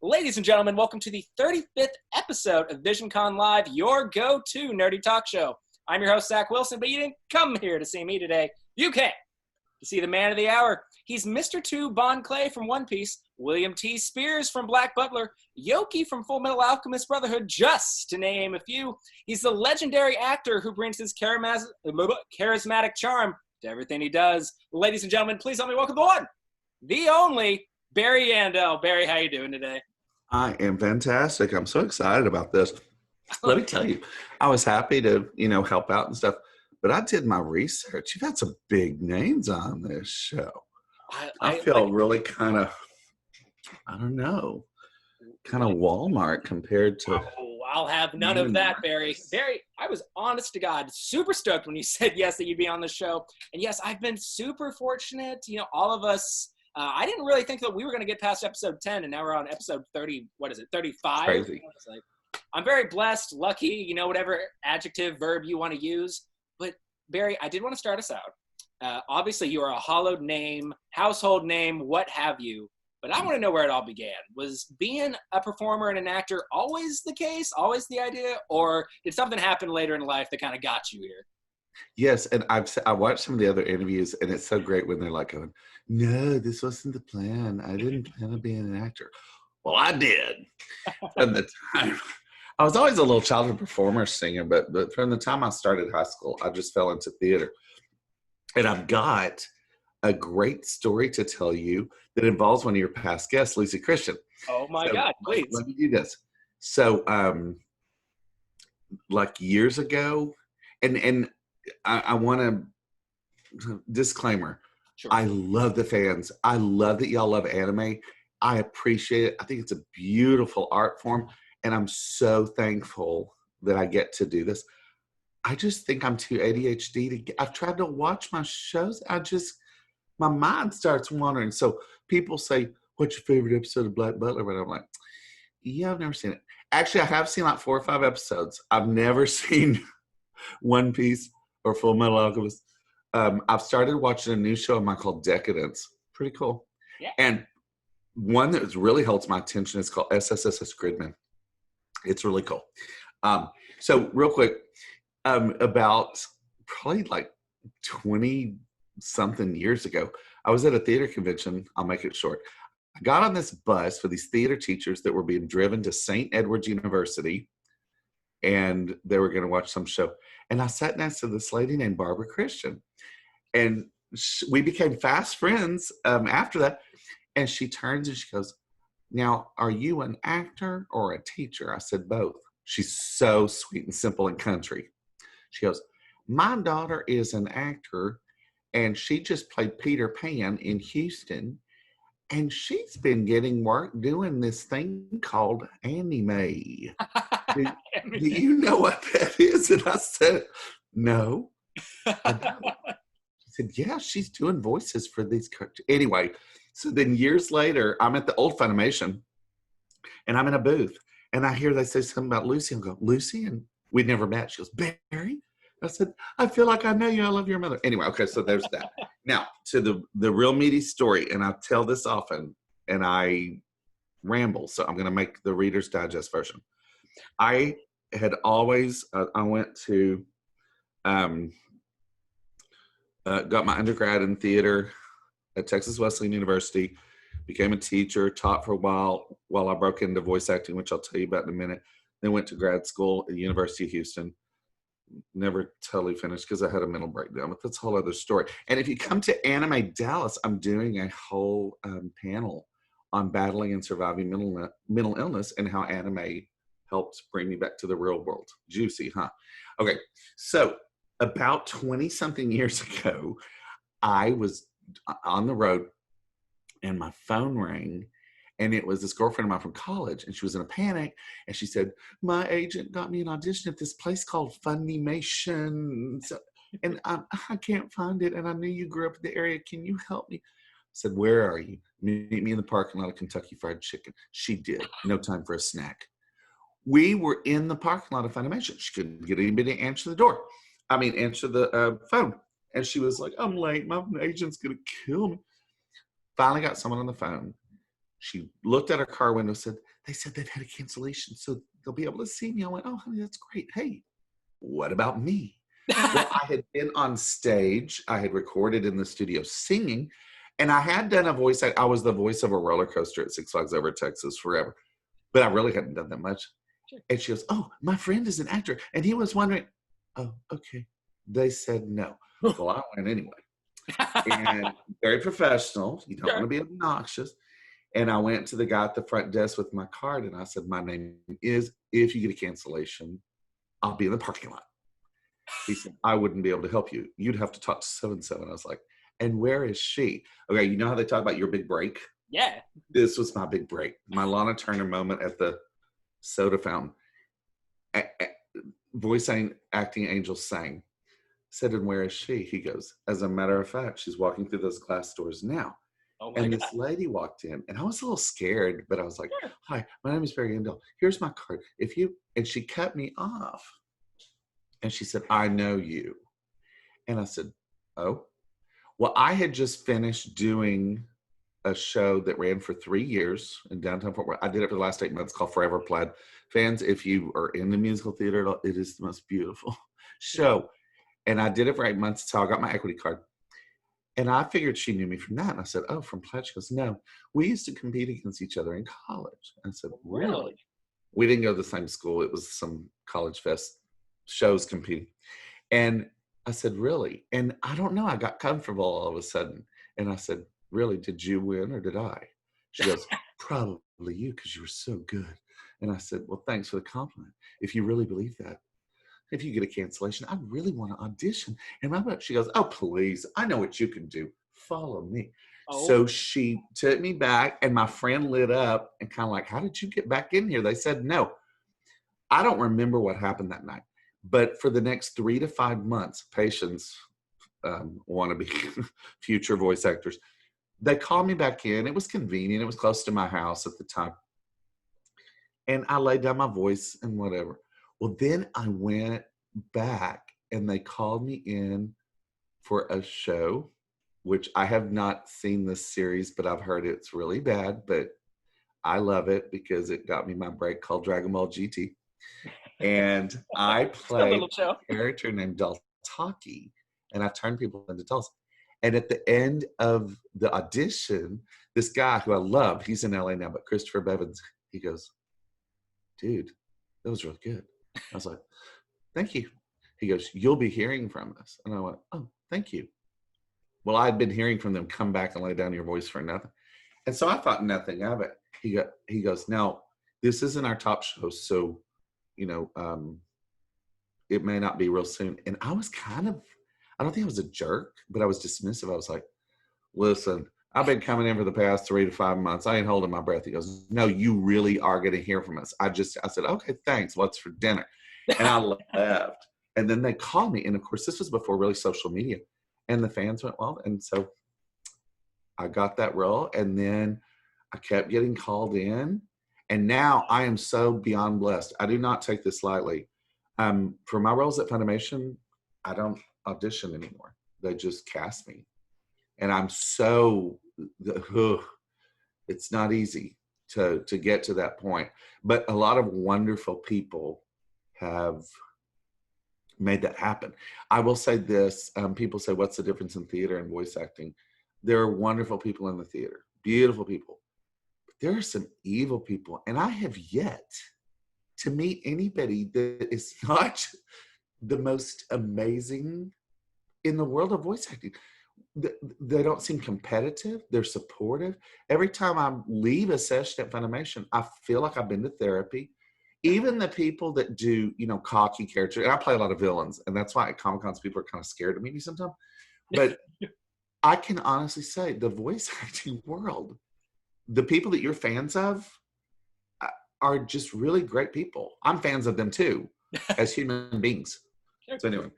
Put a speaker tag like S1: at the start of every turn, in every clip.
S1: Ladies and gentlemen, welcome to the 35th episode of Visioncon Live, your go-to nerdy talk show. I'm your host, Zach Wilson, but you didn't come here to see me today. You came to see the man of the hour. He's Mr. 2 Bon Clay from One Piece, William T. Spears from Black Butler, Yoki from Full Metal Alchemist Brotherhood, just to name a few. He's the legendary actor who brings his charismatic charm to everything he does. Ladies and gentlemen, please help me welcome the one, the only, Barry Yandell. Barry, how you doing today?
S2: I am fantastic. I'm so excited about this. Let me tell you, I was happy to, help out and stuff, but I did my research. You've had some big names on this show. I feel really kind of, kind of Walmart compared to...
S1: Oh, I'll have none of that, Barry. Barry, I was honest to God, super stoked when you said yes, that you'd be on the show. And yes, I've been super fortunate. All of us... I didn't really think that we were going to get past episode 10, and now we're on episode 30, 35?
S2: Crazy.
S1: I'm very blessed, lucky, whatever adjective, verb you want to use. But, Barry, I did want to start us out. Obviously, you are a hallowed name, household name, what have you. But I want to know where it all began. Was being a performer and an actor always the case, always the idea? Or did something happen later in life that kind of got you here?
S2: Yes, and I watched some of the other interviews, and it's so great when they're like going, no, this wasn't the plan. I didn't plan on being an actor. Well, I did. From the time, I was always a little childhood performer singer, but from the time I started high school, I just fell into theater. And I've got a great story to tell you that involves one of your past guests, Lucy Christian.
S1: Oh, my God, please.
S2: Let me do this. So, like years ago, and I want to, disclaimer, sure. I love the fans. I love that y'all love anime. I appreciate it. I think it's a beautiful art form, and I'm so thankful that I get to do this. I just think I'm too ADHD I've tried to watch my shows. My mind starts wandering. So people say, what's your favorite episode of Black Butler? But I'm like, yeah, I've never seen it. Actually, I have seen like 4 or 5 episodes. I've never seen One Piece or Full Metal Alchemist. I've started watching a new show of mine called Decadence. Pretty cool.
S1: Yeah.
S2: And one that really holds my attention is called SSSS Gridman. It's really cool. So real quick, about probably like 20-something years ago, I was at a theater convention. I'll make it short. I got on this bus for these theater teachers that were being driven to St. Edward's University, and they were going to watch some show. And I sat next to this lady named Barbara Christian. And we became fast friends after that. And she turns and she goes, now, are you an actor or a teacher? I said, both. She's so sweet and simple and country. She goes, my daughter is an actor, and she just played Peter Pan in Houston. And she's been getting work doing this thing called anime. Do you know what that is? And I said, no, I don't. She said, yeah, she's doing voices for these cartoons. Anyway, so then years later, I'm at the old Funimation, and I'm in a booth, and I hear they say something about Lucy. I go, Lucy? And we'd never met. She goes, Barry? I said, I feel like I know you. I love your mother. Anyway, okay, so there's that. Now, to the real meaty story, and I tell this often, and I ramble, so I'm going to make the Reader's Digest version. I had always, I went to, got my undergrad in theater at Texas Wesleyan University, became a teacher, taught for a while I broke into voice acting, which I'll tell you about in a minute. Then went to grad school at the University of Houston. Never totally finished because I had a mental breakdown, but that's a whole other story. And if you come to Anime Dallas, I'm doing a whole panel on battling and surviving mental illness and how anime helped bring me back to the real world. Juicy, huh? Okay, so about 20-something years ago, I was on the road and my phone rang, and it was this girlfriend of mine from college, and she was in a panic, and she said, my agent got me an audition at this place called Funimation, and I can't find it, and I knew you grew up in the area. Can you help me? I said, where are you? Meet me in the parking lot of Kentucky Fried Chicken. She did. No time for a snack. We were in the parking lot of Funimation. She couldn't get anybody to answer the phone. And she was like, I'm late. My agent's going to kill me. Finally got someone on the phone. She looked at her car window, said, they said they've had a cancellation, so they'll be able to see me. I went, oh, honey, that's great. Hey, what about me? Well, I had been on stage. I had recorded in the studio singing, and I had done a voice. I was the voice of a roller coaster at Six Flags Over Texas forever, but I really hadn't done that much.
S1: Sure.
S2: And she goes, oh, my friend is an actor, and he was wondering, oh, okay. They said no. Well, I went anyway. And very professional. You don't want to be obnoxious. And I went to the guy at the front desk with my card, and I said, my name is, if you get a cancellation, I'll be in the parking lot. He said, I wouldn't be able to help you. You'd have to talk to so-and-so. And I was like, and where is she? Okay, you know how they talk about your big break?
S1: Yeah.
S2: This was my big break. My Lana Turner moment at the soda fountain. Voice acting angel sang. Said, and where is she? He goes, as a matter of fact, she's walking through those glass doors now.
S1: Oh my
S2: and
S1: God.
S2: This lady walked in, and I was a little scared, but I was like, hi, my name is Barry Yandell. Here's my card. And she cut me off. And she said, I know you. And I said, oh. Well, I had just finished doing a show that ran for 3 years in downtown Fort Worth. I did it for the last 8 months called Forever Plaid. Fans, if you are in the musical theater, it is the most beautiful show. And I did it for 8 months. That's how I got my equity card. And I figured she knew me from that. And I said, oh, from Plaid? She goes, no. We used to compete against each other in college. I said, really? We didn't go to the same school. It was some college fest shows competing. And I said, really? And I don't know. I got comfortable all of a sudden. And I said, really, did you win or did I? She goes, probably you, because you were so good. And I said, well, thanks for the compliment. If you really believe that, if you get a cancellation, I really want to audition. And she goes, oh, please, I know what you can do. Follow me. Oh. So she took me back, and my friend lit up and kind of like, how did you get back in here? They said, no. I don't remember what happened that night. But for the next 3 to 5 months, patients want to be future voice actors. They called me back in. It was convenient. It was close to my house at the time. And I laid down my voice and whatever. Well, then I went back, and they called me in for a show, which I have not seen this series, but I've heard it's really bad. But I love it because it got me my break, called Dragon Ball GT. And I played a character named Daltaki, and I turned people into dolls. And at the end of the audition, this guy who I love, he's in LA now, but Christopher Bevins, he goes, dude, that was really good. I was like, thank you. He goes, you'll be hearing from us. And I went, oh, thank you. Well, I'd been hearing from them, come back and lay down your voice for nothing. And so I thought nothing of it. He goes, now, this isn't our top show, so, it may not be real soon. And I was I don't think I was a jerk, but I was dismissive. I was like, listen, I've been coming in for the past 3 to 5 months. I ain't holding my breath. He goes, no, you really are going to hear from us. I said, okay, thanks. What's for dinner? And I left. And then they called me. And of course, this was before really social media. And the fans went, well, and so I got that role. And then I kept getting called in. And now I am so beyond blessed. I do not take this lightly. For my roles at Funimation, I don't audition anymore. They just cast me. And I'm it's not easy to get to that point. But a lot of wonderful people have made that happen. I will say this, people say, what's the difference in theater and voice acting? There are wonderful people in the theater, beautiful people. But there are some evil people. And I have yet to meet anybody that is not the most amazing in the world of voice acting. They don't seem competitive. They're supportive. Every time I leave a session at Funimation, I feel like I've been to therapy. Even the people that do, cocky characters, and I play a lot of villains, and that's why at Comic-Cons people are kind of scared of me sometimes. But I can honestly say the voice acting world, the people that you're fans of are just really great people. I'm fans of them too, as human beings. So anyway.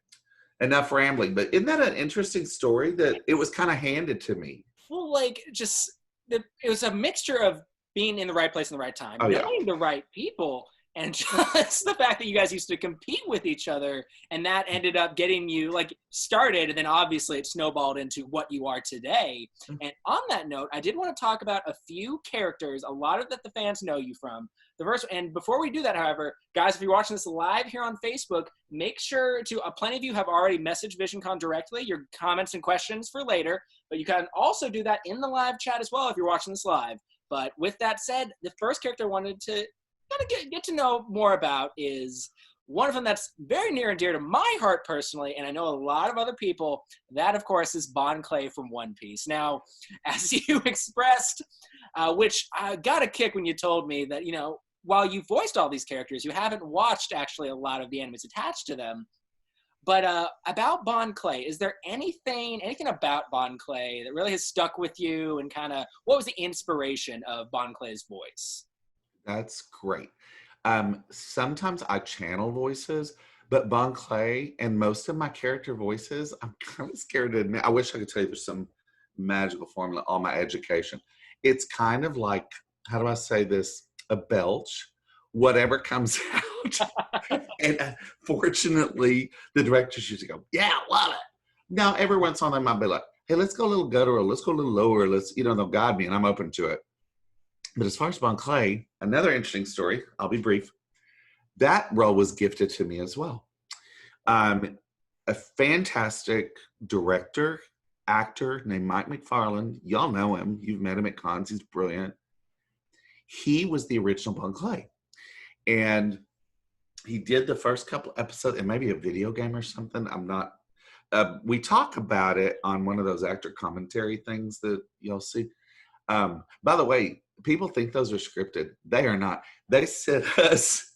S2: Enough rambling, but isn't that an interesting story that it was kind of handed to me?
S1: Well, it was a mixture of being in the right place in the right time, knowing the right people, And just the fact that you guys used to compete with each other, and that ended up getting you like started, and then obviously it snowballed into what you are today. And on that note, I did want to talk about a few characters, a lot of that the fans know you from. The first, and before we do that, however, guys, if you're watching this live here on Facebook, make sure to, plenty of you have already messaged Visioncon directly, your comments and questions for later, but you can also do that in the live chat as well if you're watching this live. But with that said, the first character I wanted to get to know more about is one of them that's very near and dear to my heart personally, and I know a lot of other people. That, of course, is Bon Clay from One Piece. Now, as you expressed, which I got a kick when you told me that, you know, while you voiced all these characters, you haven't watched actually a lot of the animes attached to them. But about Bon Clay, is there anything about Bon Clay that really has stuck with you, and kind of what was the inspiration of Bon Clay's voice?
S2: That's great. Sometimes I channel voices, but Bon Clay and most of my character voices, I'm kind of scared to admit. I wish I could tell you there's some magical formula on my education. It's kind of like, how do I say this? A belch. Whatever comes out. And fortunately, the directors used to go, yeah, love it. Now, every once in a while, they might be like, hey, let's go a little guttural. Let's go a little lower. Let's, you know, they'll guide me, and I'm open to it. But as far as Bon Clay, another interesting story, I'll be brief. That role was gifted to me as well. A fantastic director, actor named Mike McFarland. Y'all know him. You've met him at cons. He's brilliant. He was the original Bon Clay. And he did the first couple episodes, and maybe a video game or something. I'm not. We talk about it on one of those actor commentary things that you'll see. By the way, people think those are scripted. They are not. They sit us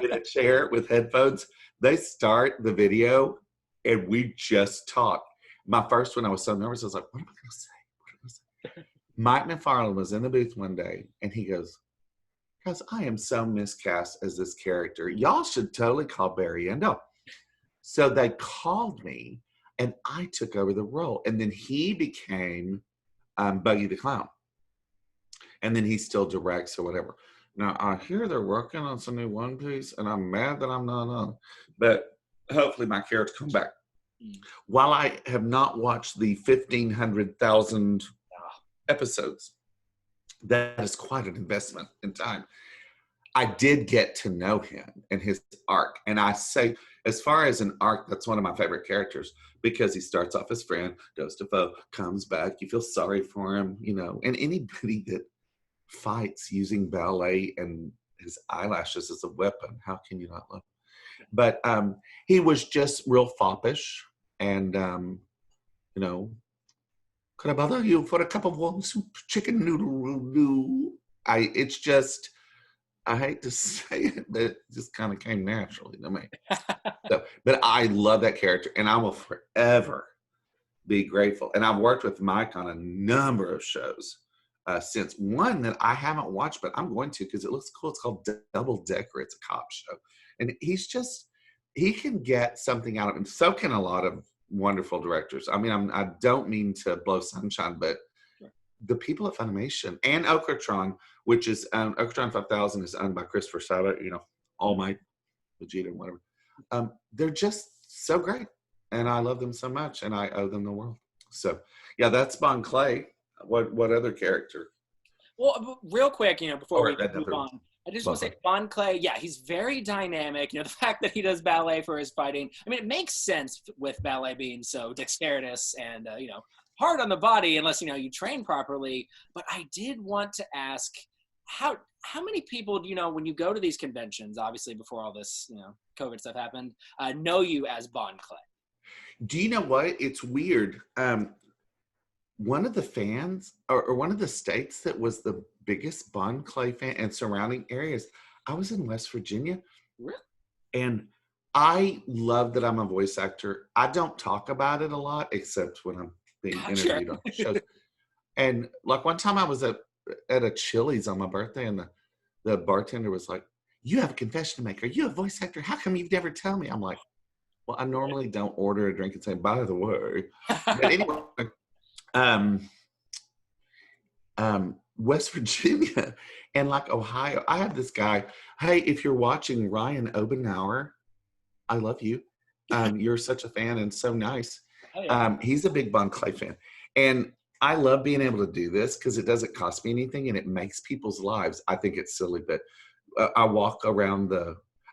S2: in a chair with headphones. They start the video, and we just talk. My first one, I was so nervous. I was like, what am I going to say? What am I going to say? Mike McFarland was in the booth one day, and he goes, guys, I am so miscast as this character. Y'all should totally call Barry Yandell. So they called me, and I took over the role. And then he became Buggy the Clown. And then he still directs or whatever. Now, I hear they're working on some new One Piece, and I'm mad that I'm not on. But hopefully my character come back. While I have not watched the 1,500,000 episodes, that is quite an investment in time. I did get to know him and his arc. And I say, as far as an arc, that's one of my favorite characters, because he starts off as friend, goes to foe, comes back, you feel sorry for him, you know. And anybody that fights using ballet and his eyelashes as a weapon, how can you not love him? But he was just real foppish, and you know, could I bother you for a cup of warm soup, chicken noodle? It's just, I hate to say it, but it just kind of came naturally to me. So, but I love that character, and I will forever be grateful. And I've worked with Mike on a number of shows since, one that I haven't watched, but I'm going to because it looks cool. It's called Double Decker. It's a cop show. And he can get something out of him. So can a lot of wonderful directors. I mean, I don't mean to blow sunshine, but the people at Funimation and Okratron, which is Okratron 5000 is owned by Christopher Sabat, you know, All Might, Vegeta, and whatever. They're just so great, and I love them so much, and I owe them the world. So, yeah, that's Bon Clay. What other character?
S1: Well, real quick, you know, before we move on, I just want to say Bon Clay, yeah, he's very dynamic. You know, the fact that he does ballet for his fighting, I mean, it makes sense with ballet being so dexterous and, you know, hard on the body unless, you know, you train properly. But I did want to ask, how many people, you know, when you go to these conventions, obviously before all this, you know, COVID stuff happened, know you as Bon Clay?
S2: Do you know what? It's weird. One of the fans, or one of the states that was the biggest Bon Clay fan and surrounding areas, I was in West Virginia.
S1: Really?
S2: And I love that I'm a voice actor. I don't talk about it a lot, except when I'm being interviewed on shows. And like one time I was at a Chili's on my birthday, and the bartender was like, you have a confession to make. Are you a voice actor? How come you've never told me? I'm like, well, I normally don't order a drink and say, by the way. But anyway, West Virginia and like Ohio. I had this guy, hey, if you're watching, Ryan Obenauer, I love you. You're such a fan and so nice.
S1: Oh, yeah.
S2: He's a big Bon Clay fan. And I love being able to do this because it doesn't cost me anything and it makes people's lives. I think it's silly, but I walk around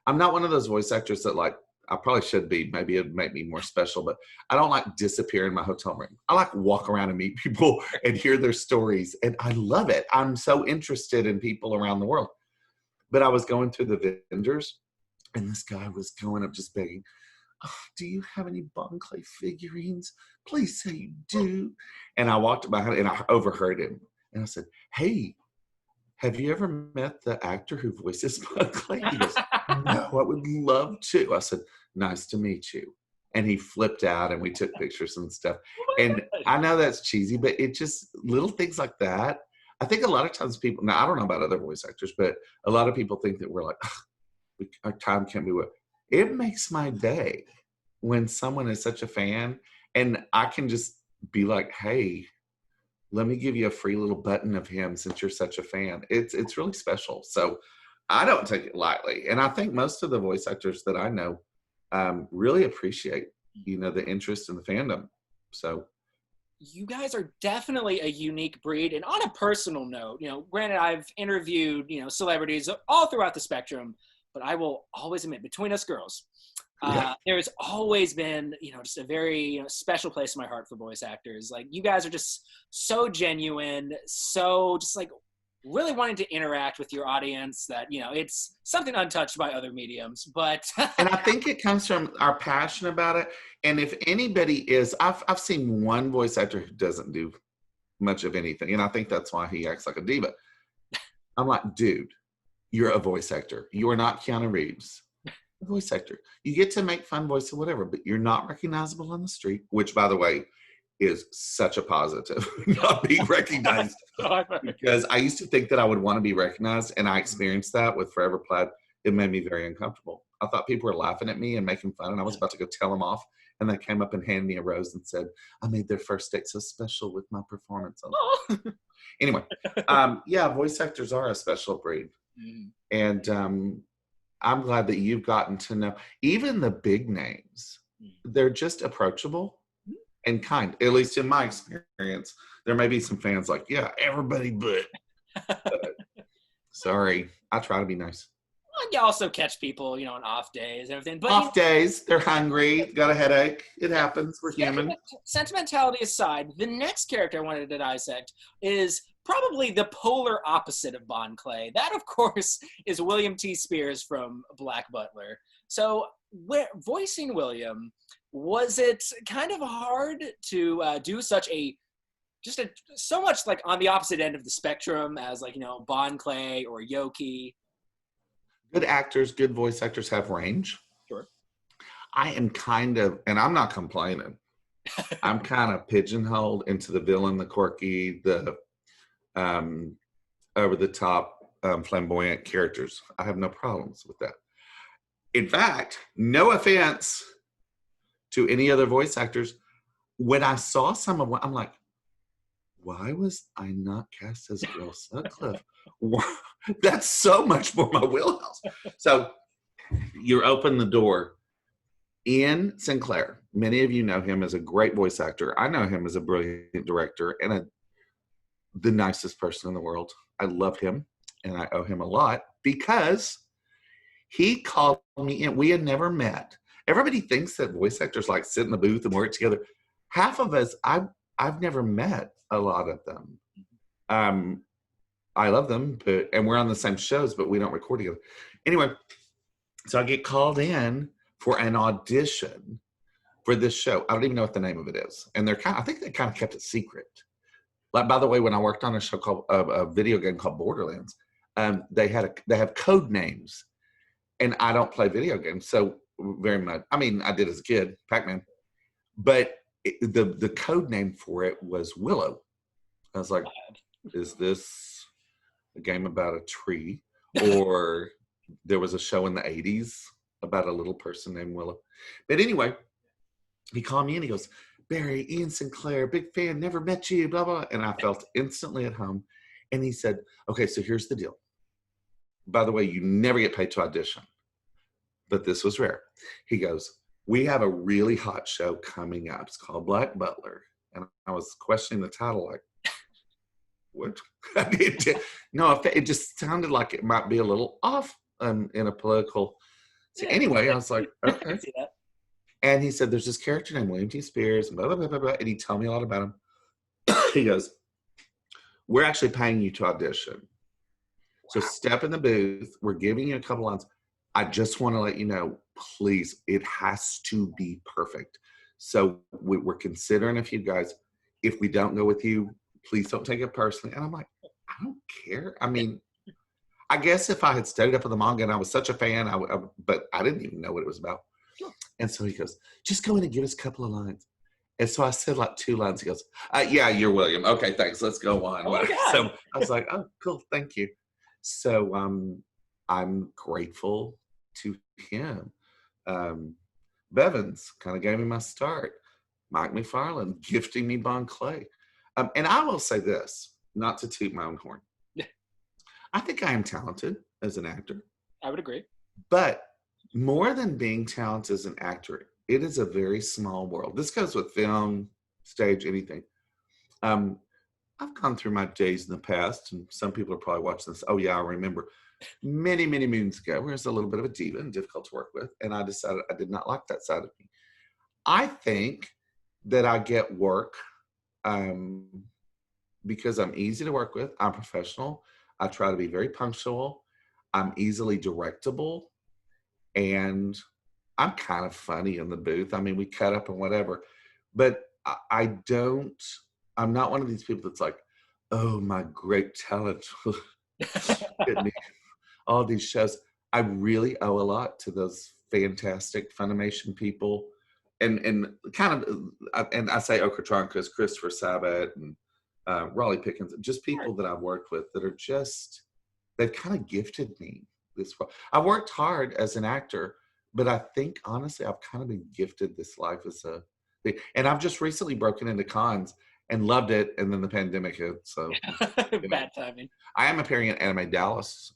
S2: I'm not one of those voice actors that like, I probably should be, maybe it'd make me more special, but I don't like disappear in my hotel room. I like walk around and meet people and hear their stories. And I love it. I'm so interested in people around the world. But I was going through the vendors and this guy was going up just begging, oh, do you have any Bon Clay figurines? Please say you do. And I walked behind and I overheard him. And I said, hey, have you ever met the actor who voices Bon Clay? He goes, no, I would love to. I said, nice to meet you. And he flipped out and we took pictures and stuff. And I know that's cheesy, but it just, little things like that. I think a lot of times people, now I don't know about other voice actors, but a lot of people think that we're like, our time can't be what. It makes my day when someone is such a fan and I can just be like, hey, let me give you a free little button of him since you're such a fan. It's really special. So I don't take it lightly. And I think most of the voice actors that I know really appreciate, the interest in the fandom. So
S1: you guys are definitely a unique breed. And on a personal note, granted, I've interviewed, celebrities all throughout the spectrum, but I will always admit, between us girls, there's always been, just a very special place in my heart for voice actors. Like, you guys are just so genuine, so just like really wanting to interact with your audience that, it's something untouched by other mediums. But
S2: and I think it comes from our passion about it. And if anybody is, I've seen one voice actor who doesn't do much of anything. And I think that's why he acts like a diva. I'm like, dude, you're a voice actor. You are not Keanu Reeves. A voice actor. You get to make fun voice or whatever, but you're not recognizable on the street, which, by the way, is such a positive, not being recognized. Because I used to think that I would want to be recognized, and I experienced that with Forever Plaid. It made me very uncomfortable. I thought people were laughing at me and making fun, and I was about to go tell them off, and they came up and handed me a rose and said, I made their first date so special with my performance. Anyway, voice actors are a special breed. And I'm glad that you've gotten to know even the big names. They're just approachable and kind, at least in my experience. There may be some fans like, yeah, everybody but. Sorry, I try to be nice.
S1: Well, you also catch people, on off days and everything. But
S2: off days, they're hungry, got a headache. It happens. We're human.
S1: Sentimentality aside, the next character I wanted to dissect is probably the polar opposite of Bon Clay. That, of course, is William T. Spears from Black Butler. So, voicing William, was it kind of hard to do so much like on the opposite end of the spectrum as like, Bon Clay or Yoki?
S2: Good actors, good voice actors have range.
S1: Sure. I
S2: am kind of, and I'm not complaining, I'm kind of pigeonholed into the villain, the quirky, the over-the-top, flamboyant characters. I have no problems with that. In fact, no offense to any other voice actors, when I saw some of what, I'm like, why was I not cast as Girl Sutcliffe? That's so much more my wheelhouse. So you open the door. Ian Sinclair, many of you know him as a great voice actor. I know him as a brilliant director and the nicest person in the world. I love him and I owe him a lot because he called me in. We had never met. Everybody thinks that voice actors like sit in the booth and work together. Half of us, I've never met a lot of them. I love them, and we're on the same shows, but we don't record together. Anyway, so I get called in for an audition for this show. I don't even know what the name of it is. And I think they kind of kept it secret. Like, by the way, when I worked on a show called a video game called Borderlands, they have code names, and I don't play video games, so very much. I mean, I did as a kid, Pac-Man, but the code name for it was Willow. I was like, is this a game about a tree? Or there was a show in the 80s about a little person named Willow. But anyway, he called me and he goes, Barry, Ian Sinclair, big fan, never met you, blah, blah. And I felt instantly at home. And he said, okay, so here's the deal. By the way, you never get paid to audition, but this was rare. He goes, we have a really hot show coming up. It's called Black Butler. And I was questioning the title, like, what? No, it just sounded like it might be a little off in a political. So anyway, I was like, okay.
S1: I can see that.
S2: And he said, there's this character named William T. Spears, blah, blah, blah, blah, blah. And he told me a lot about him. He goes, we're actually paying you to audition. So step in the booth. We're giving you a couple lines. I just want to let you know, please, it has to be perfect. So we're considering a few guys. If we don't go with you, please don't take it personally. And I'm like, I don't care. I mean, I guess if I had studied up on the manga and I was such a fan, but I didn't even know what it was about.
S1: Sure.
S2: And so he goes, just go in and give us a couple of lines. And so I said like 2 lines. He goes, yeah, you're William. Okay, thanks. Let's go on.
S1: Oh,
S2: so I was like, oh, cool. Thank you. So I'm grateful to him. Bevins kind of gave me my start. Mike McFarland gifting me Bon Clay. And I will say this, not to toot my own horn. I think I am talented as an actor.
S1: I would agree.
S2: But more than being talented as an actor, it is a very small world. This goes with film, stage, anything. I've gone through my days in the past, and some people are probably watching this. Oh, yeah, I remember many, many moons ago, where I was a little bit of a diva and difficult to work with, and I decided I did not like that side of me. I think that I get work because I'm easy to work with. I'm professional. I try to be very punctual. I'm easily directable, and I'm kind of funny in the booth. I mean, we cut up and whatever, but I'm not one of these people that's like, oh, my great talent. All these shows. I really owe a lot to those fantastic Funimation people. And kind of, and I say Okratronkas, Christopher Sabat, and Raleigh Pickens, just people that I've worked with that are just, they've kind of gifted me this. I worked hard as an actor, but I think, honestly, I've kind of been gifted this life as a thing. And I've just recently broken into cons and loved it, and then the pandemic hit. So
S1: bad timing.
S2: I am appearing at Anime Dallas,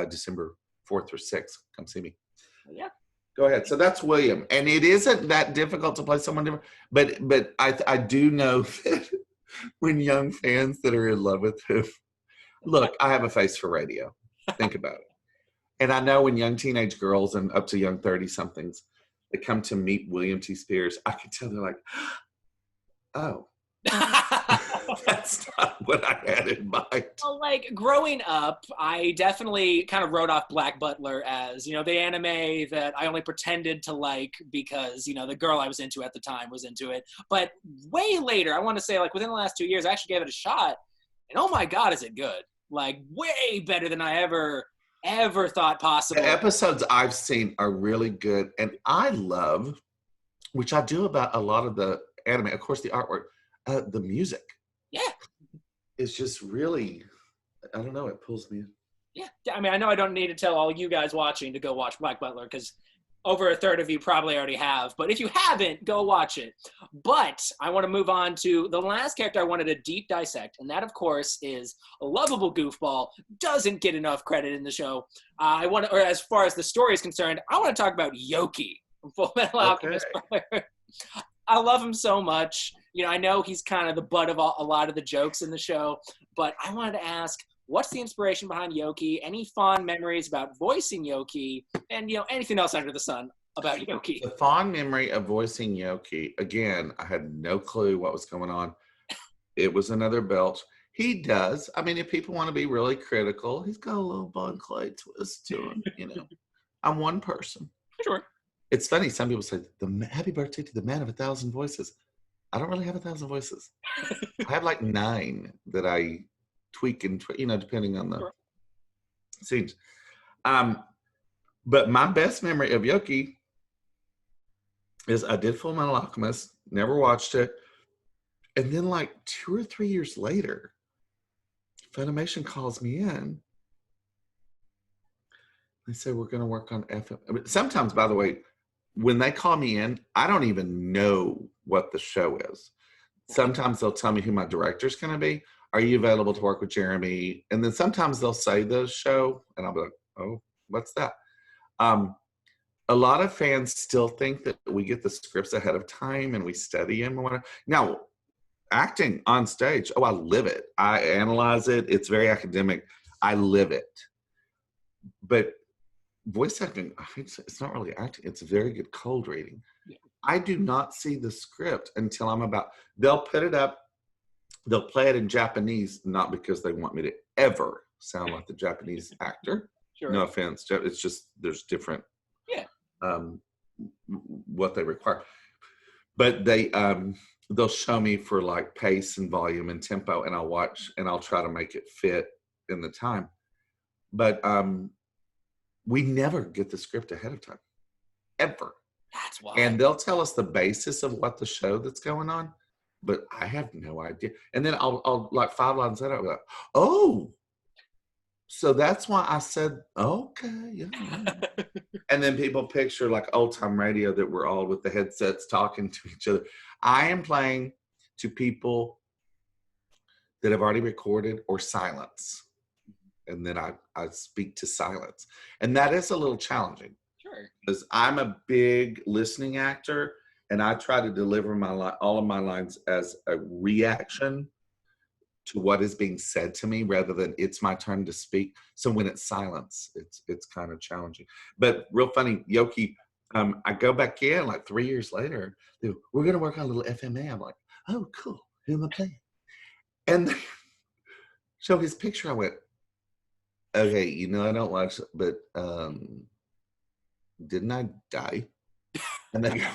S2: December 4th or 6th. Come see me.
S1: Yeah.
S2: Go ahead. So that's William, and it isn't that difficult to play someone different. But I do know that when young fans that are in love with him, look, I have a face for radio. Think about it. And I know when young teenage girls and up to young 30-somethings, they come to meet William T. Spears, I can tell they're like, oh, that's not what I had in mind.
S1: Well, like, growing up, I definitely kind of wrote off Black Butler as, the anime that I only pretended to like because, the girl I was into at the time was into it. But way later, I want to say, like, within the last 2 years, I actually gave it a shot. And oh my God, is it good. Like, way better than I ever thought possible.
S2: The episodes I've seen are really good. And I love, which I do about a lot of the anime, of course, the artwork, the music.
S1: Yeah.
S2: It's just really, I don't know, it pulls me in.
S1: Yeah. I mean, I know I don't need to tell all you guys watching to go watch Black Butler because over a third of you probably already have. But if you haven't, go watch it. But I want to move on to the last character I wanted to deep dissect. And that, of course, is a lovable goofball. Doesn't get enough credit in the show. Or as far as the story is concerned, I want to talk about Yoki from Full Metal Alchemist Brotherhood. I love him so much. I know he's kind of the butt of a lot of the jokes in the show, but I wanted to ask, what's the inspiration behind Yoki? Any fond memories about voicing Yoki? And, anything else under the sun about Yoki?
S2: The fond memory of voicing Yoki, again, I had no clue what was going on. It was another belch. He does. I mean, if people want to be really critical, he's got a little Bon Clay twist to him, I'm one person.
S1: Sure.
S2: It's funny. Some people say, happy birthday to the man of 1,000 voices. I don't really have 1,000 voices. I have like 9 that I tweak and, depending on the scenes. But my best memory of Yoki is I did Full Metal Alchemist, never watched it. And then like 2 or 3 years later, Funimation calls me in. They say, we're going to work on FM. I mean, sometimes, by the way, when they call me in, I don't even know what the show is. Sometimes they'll tell me who my director's going to be. are you available to work with Jeremy? And then sometimes they'll say the show, and I'll be like, oh, what's that? A lot of fans still think that we get the scripts ahead of time and we study them. Now, acting on stage, I live it. I analyze it. It's very academic. I live it. But voice acting, it's not really acting. It's very good cold reading. Yeah. I do not see the script until they'll put it up. They'll play it in Japanese, not because they want me to ever sound like the Japanese actor. Sure. No offense. It's just, there's different, what they require. But they'll show me for like pace and volume and tempo, and I'll watch and I'll try to make it fit in the time. But we never get the script ahead of time, ever.
S1: That's wild.
S2: And they'll tell us the basis of what the show that's going on, but I have no idea. And then I'll like 5 lines later, I'll be like, oh, so that's why I said, okay, yeah. And then people picture like old time radio that we're all with the headsets talking to each other. I am playing to people that have already recorded or silence. And then I speak to silence. And that is a little challenging.
S1: Sure.
S2: Because I'm a big listening actor, and I try to deliver all of my lines as a reaction to what is being said to me rather than it's my turn to speak. So when it's silence, it's kind of challenging. But real funny, Yoki, I go back in like 3 years later, we're going to work on a little FMA. I'm like, oh, cool. Who am I playing? And they show his picture. I went, okay, I don't watch, but didn't I die? And they go,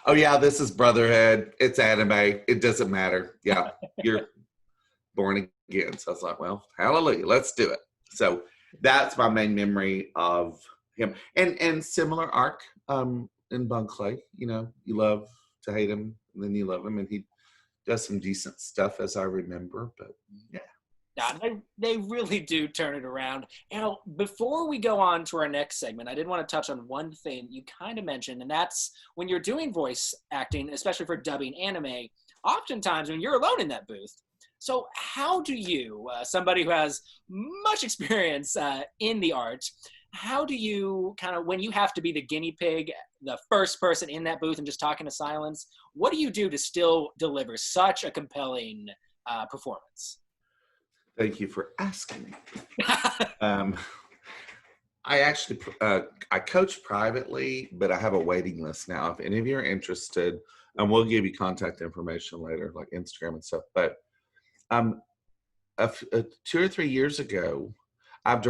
S2: oh yeah, this is Brotherhood. It's anime. It doesn't matter. Yeah, you're born again. So I was like, well, hallelujah, let's do it. So that's my main memory of him. And similar arc in Bun Clay. You love to hate him, and then you love him, and he does some decent stuff as I remember. But yeah.
S1: Yeah, they really do turn it around. Before we go on to our next segment, I did want to touch on one thing you kind of mentioned, and that's when you're doing voice acting, especially for dubbing anime, oftentimes when you're alone in that booth. So how do you, somebody who has much experience in the art, how do you kind of, when you have to be the guinea pig, the first person in that booth and just talking to silence, what do you do to still deliver such a compelling performance?
S2: Thank you for asking. I actually, I coach privately, but I have a waiting list now. If any of you are interested, and we'll give you contact information later, like Instagram and stuff. But 2 or 3 years ago, I've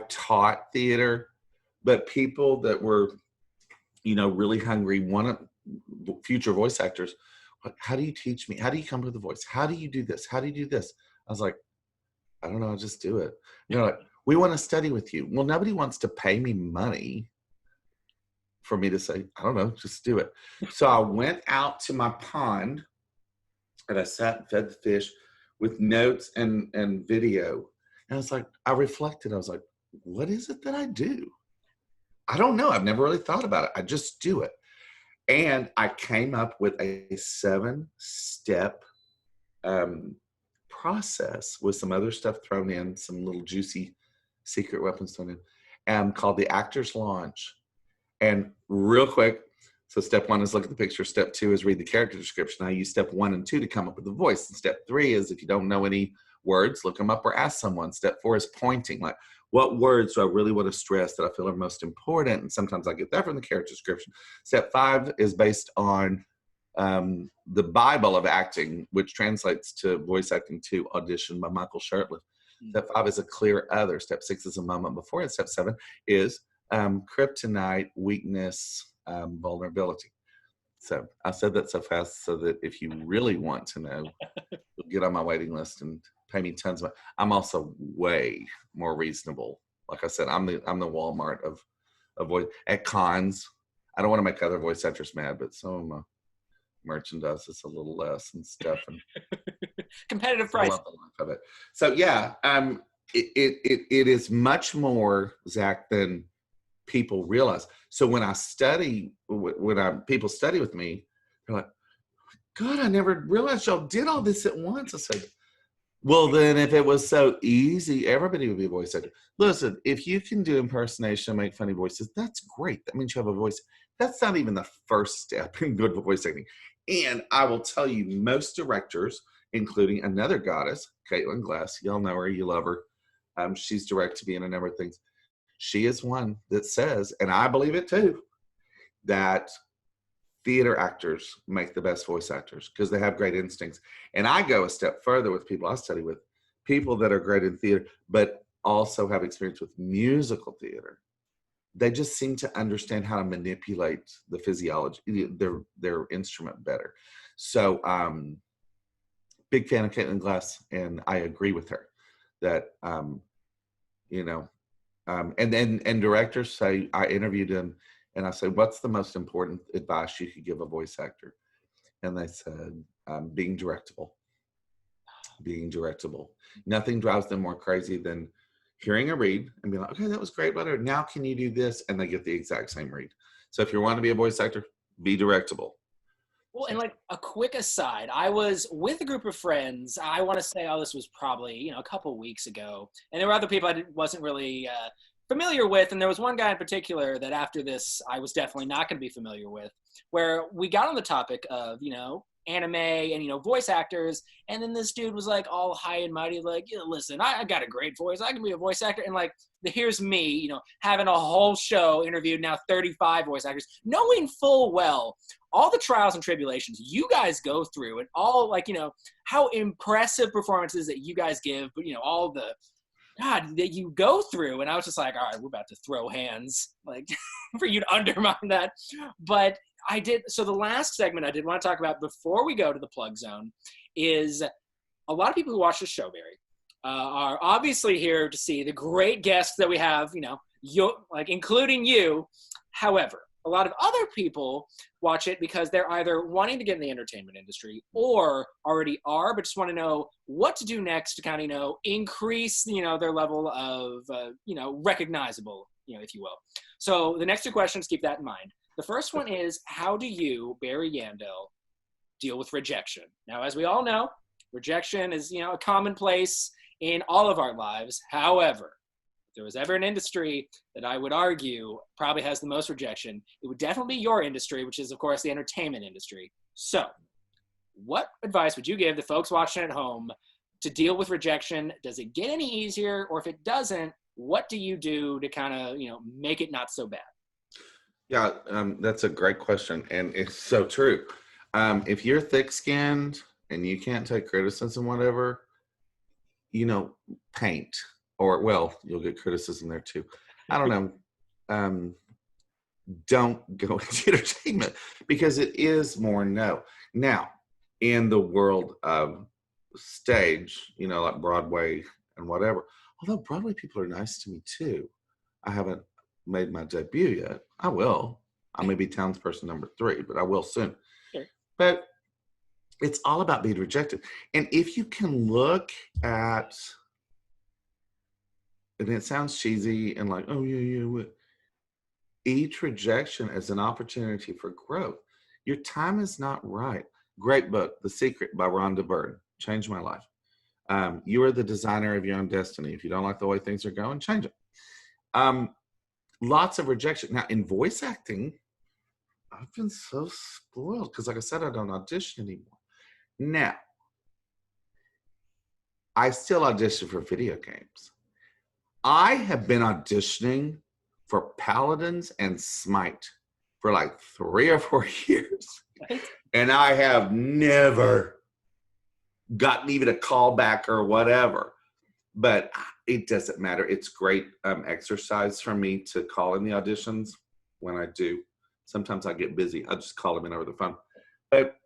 S2: taught theater, but people that were, really hungry, future voice actors, like, how do you teach me? How do you come to the voice? How do you do this? How do you do this? I was like, I don't know, I'll just do it. Like, we want to study with you. Well, nobody wants to pay me money for me to say, I don't know, just do it. So I went out to my pond and I sat and fed the fish with notes and video. And I was like, I reflected. I was like, what is it that I do? I don't know. I've never really thought about it. I just do it. And I came up with a 7-step process with some other stuff thrown in, some little juicy secret weapons thrown in, called the Actor's Launch. And real quick, so step 1 is look at the picture. Step 2 is read the character description. I use step 1 and 2 to come up with the voice. And step 3 is, if you don't know any words, look them up or ask someone. Step 4 is pointing, like, what words do I really want to stress that I feel are most important? And sometimes I get that from the character description. Step 5 is based on the Bible of acting, which translates to voice acting to audition by Michael Shirtliff. Step 5 is a clear other. Step 6 is a moment before it. Step 7 is kryptonite, weakness, vulnerability. So I said that so fast so that if you really want to know, you'll get on my waiting list and pay me tons of money. I'm also way more reasonable. Like I said, I'm the Walmart of voice at cons. I don't want to make other voice actors mad, but some of my merchandise is a little less and stuff. And
S1: competitive price.
S2: I love the life of it. So yeah, it is much more, Zach, than people realize. So when I study, people study with me, they're like, God, I never realized y'all did all this at once. I said, Well, then if it was so easy, everybody would be a voice actor. Listen, if you can do impersonation, make funny voices, that's great. That means you have a voice. That's not even the first step in good voice acting. And I will tell you, most directors, including another goddess, Caitlin Glass, y'all know her, you love her. She's directed me in a number of things. She is one that says, and I believe it too, that theater actors make the best voice actors because they have great instincts. And I go a step further with people I study with, people that are great in theater, but also have experience with musical theater. They just seem to understand how to manipulate the physiology, their instrument better. So, big fan of Caitlin Glass, and I agree with her that, you know, and directors say, I interviewed them and I said, what's the most important advice you could give a voice actor? And they said, being directable. Being directable. Nothing drives them more crazy than hearing a read and being like, okay, that was great, but now can you do this? And they get the exact same read. So if you want to be a voice actor, be directable.
S1: Well, and like a quick aside, I was with a group of friends. I want to say, this was probably, a couple weeks ago. And there were other people wasn't really familiar with. And there was one guy in particular that after this, I was definitely not going to be familiar with, where we got on the topic of, anime and, voice actors. And then this dude was like all high and mighty, like, listen, I got a great voice. I can be a voice actor. And like, here's me, having a whole show interviewed now 35 voice actors, knowing full well all the trials and tribulations you guys go through and all like, how impressive performances that you guys give, but all the God that you go through. And I was just like, all right, we're about to throw hands like for you to undermine that. But I did. So the last segment I did want to talk about before we go to the plug zone is a lot of people who watch the show, Barry, are obviously here to see the great guests that we have, like including you. However, a lot of other people watch it because they're either wanting to get in the entertainment industry or already are, but just want to know what to do next to kind of, increase, their level of, recognizable, if you will. So the next two questions, keep that in mind. The first one is, how do you, Barry Yandell, deal with rejection? Now, as we all know, rejection is, a commonplace in all of our lives. However, if there was ever an industry that I would argue probably has the most rejection, it would definitely be your industry, which is, of course, the entertainment industry. So what advice would you give the folks watching at home to deal with rejection? Does it get any easier? Or if it doesn't, what do you do to kind of, make it not so bad?
S2: Yeah, that's a great question. And it's so true. If you're thick-skinned and you can't take criticism, whatever, paint. Or, well, you'll get criticism there too. I don't know. Don't go into entertainment because it is more no. Now, in the world of stage, like Broadway and whatever, although Broadway people are nice to me too. I haven't made my debut yet. I will. I may be townsperson number 3, but I will soon.
S1: Sure.
S2: But it's all about being rejected. And if you can look at, and it sounds cheesy and like, oh, yeah. Each rejection as an opportunity for growth. Your time is not right. Great book, The Secret by Rhonda Byrne. Changed my life. You are the designer of your own destiny. If you don't like the way things are going, change it. Lots of rejection. Now, in voice acting, I've been so spoiled because, like I said, I don't audition anymore. Now, I still audition for video games. I have been auditioning for Paladins and Smite for like 3 or 4 years. And I have never gotten even a call back or whatever. But it doesn't matter. It's great exercise for me to call in the auditions when I do. Sometimes I get busy. I just call them in over the phone. But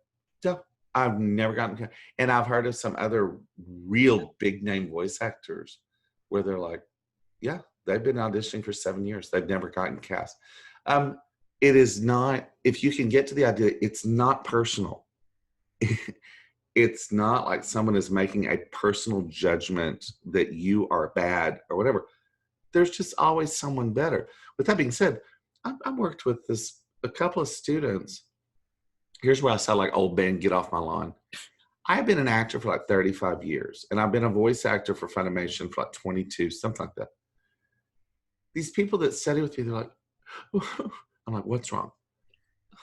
S2: no, I've never gotten, and I've heard of some other real big name voice actors where they're like, yeah, they've been auditioning for 7 years. They've never gotten cast. It is not, if you can get to the idea, it's not personal. It's not like someone is making a personal judgment that you are bad or whatever. There's just always someone better. With that being said, I worked with a couple of students. Here's where I sound like old Ben, get off my lawn. I've been an actor for like 35 years, and I've been a voice actor for Funimation for like 22, something like that. These people that study with me, they're like, I'm like, what's wrong?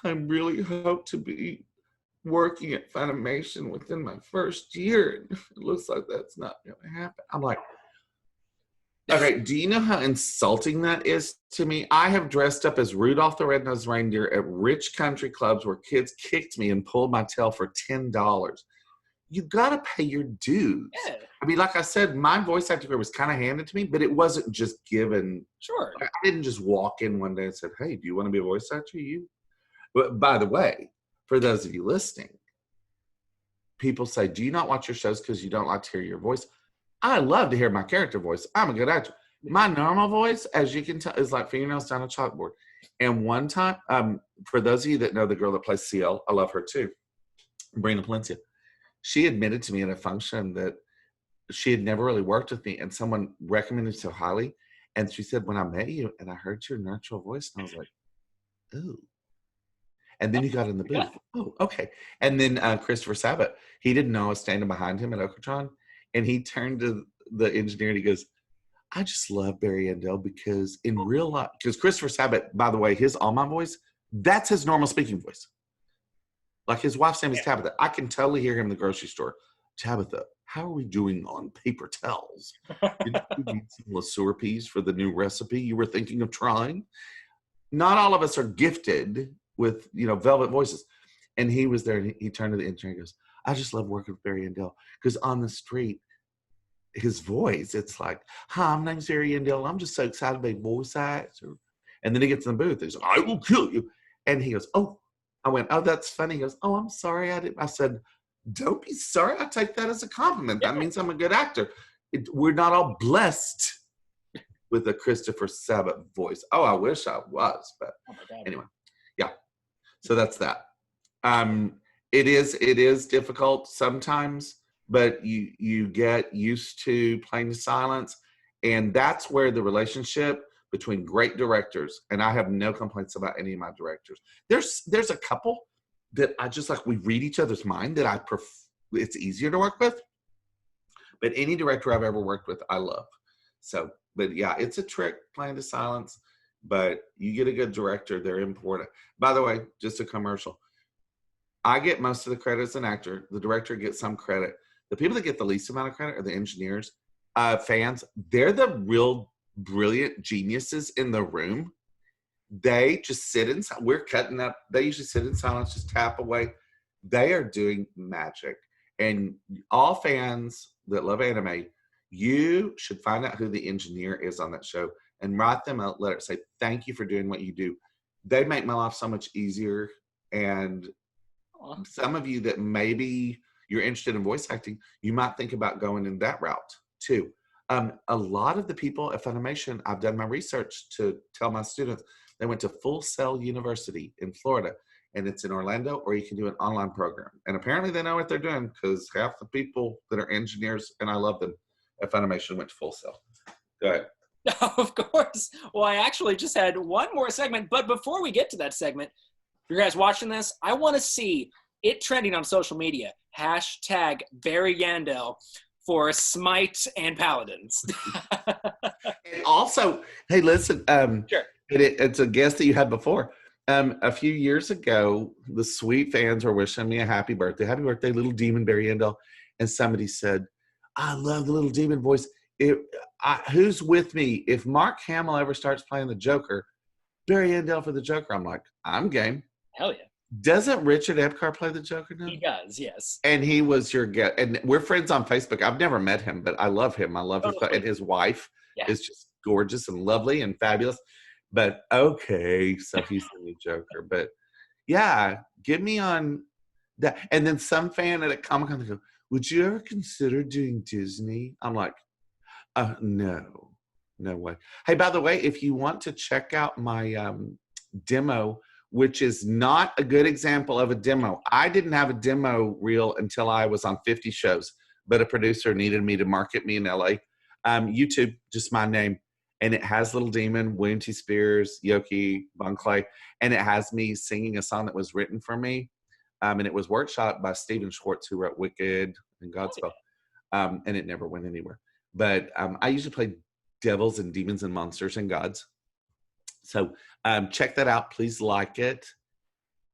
S2: I really hope to be working at Funimation within my first year. It looks like that's not going to happen. I'm like, okay, do you know how insulting that is to me? I have dressed up as Rudolph the Red-Nosed Reindeer at rich country clubs where kids kicked me and pulled my tail for $10. You got to pay your dues.
S1: Yeah.
S2: I mean, like I said, my voice acting career was kind of handed to me, but it wasn't just given.
S1: Sure.
S2: I didn't just walk in one day and said, hey, do you want to be a voice actor? But by the way, for those of you listening, people say, do you not watch your shows because you don't like to hear your voice? I love to hear my character voice. I'm a good actor. My normal voice, as you can tell, is like fingernails down a chalkboard. And one time, for those of you that know the girl that plays CL, I love her too, Brina Palencia. She admitted to me at a function that she had never really worked with me, and someone recommended so highly. And she said, when I met you and I heard your natural voice, and I was like, ooh. And then you got in the booth.
S1: Yeah.
S2: Oh, okay. And then Christopher Sabat, he didn't know I was standing behind him at Okatron. And he turned to the engineer and he goes, I just love Barry Yandell because in real life, because Christopher Sabat, by the way, his All My voice, that's his normal speaking voice. Like his wife's name is Tabitha. I can totally hear him in the grocery store. Tabitha, how are we doing on paper towels? Did you need some LeSueur peas for the new recipe you were thinking of trying? Not all of us are gifted with, velvet voices. And he was there and he turned to the engineer and goes, I just love working with Barry Yandell because on the street, his voice, it's like, hi, my name's Barry Yandell. I'm just so excited to be a voice actor. And then he gets in the booth. He's like, I will kill you. And he goes, oh, I went, oh, that's funny. He goes, oh, I'm sorry. I said, don't be sorry. I take that as a compliment. That means I'm a good actor. We're not all blessed with a Christopher Sabat voice. Oh, I wish I was. But anyway, yeah. So that's that. It is difficult sometimes, but you get used to playing the silence, and that's where the relationship between great directors, and I have no complaints about any of my directors. There's a couple that I just like, we read each other's mind that I prefer. It's easier to work with, but any director I've ever worked with, I love. So, but yeah, it's a trick playing the silence, but you get a good director, they're important. By the way, just a commercial. I get most of the credit as an actor. The director gets some credit. The people that get the least amount of credit are the engineers, fans. They're the real brilliant geniuses in the room. They just sit in. We're cutting up. They usually sit in silence, just tap away. They are doing magic. And all fans that love anime, you should find out who the engineer is on that show and write them a letter. Say, thank you for doing what you do. They make my life so much easier. And some of you that maybe you're interested in voice acting, you might think about going in that route too. A lot of the people at Funimation, I've done my research to tell my students, they went to Full Sail University in Florida, and it's in Orlando, or you can do an online program. And apparently they know what they're doing because half the people that are engineers, and I love them, at Funimation went to Full Sail. Go ahead.
S1: Of course. Well, I actually just had one more segment, but before we get to that segment, if you guys watching this, I want to see it trending on social media. Hashtag Barry Yandell for Smite and Paladins.
S2: And also, hey, listen,
S1: Sure.
S2: It's a guest that you had before. A few years ago, the sweet fans were wishing me a happy birthday, little demon Barry Yandell. And somebody said, I love the little demon voice. Who's with me? If Mark Hamill ever starts playing the Joker, Barry Yandell for the Joker. I'm like, I'm game.
S1: Hell yeah.
S2: Doesn't Richard Epcar play the Joker now?
S1: He does, yes.
S2: And he was your guest. And we're friends on Facebook. I've never met him, but I love him. I love his, and his wife is just gorgeous and lovely and fabulous. But okay, so he's the new Joker. But yeah, get me on that. And then some fan at a Comic-Con go, would you ever consider doing Disney? I'm like, no way. Hey, by the way, if you want to check out my demo, which is not a good example of a demo. I didn't have a demo reel until I was on 50 shows, but a producer needed me to market me in LA. YouTube, just my name. And it has Little Demon, William T. Spears, Yoki, Von Clay, and it has me singing a song that was written for me. And it was workshopped by Stephen Schwartz, who wrote Wicked and
S1: Oh,
S2: Godspell. And it never went anywhere. But I usually play devils and demons and monsters and gods. So check that out. Please like it.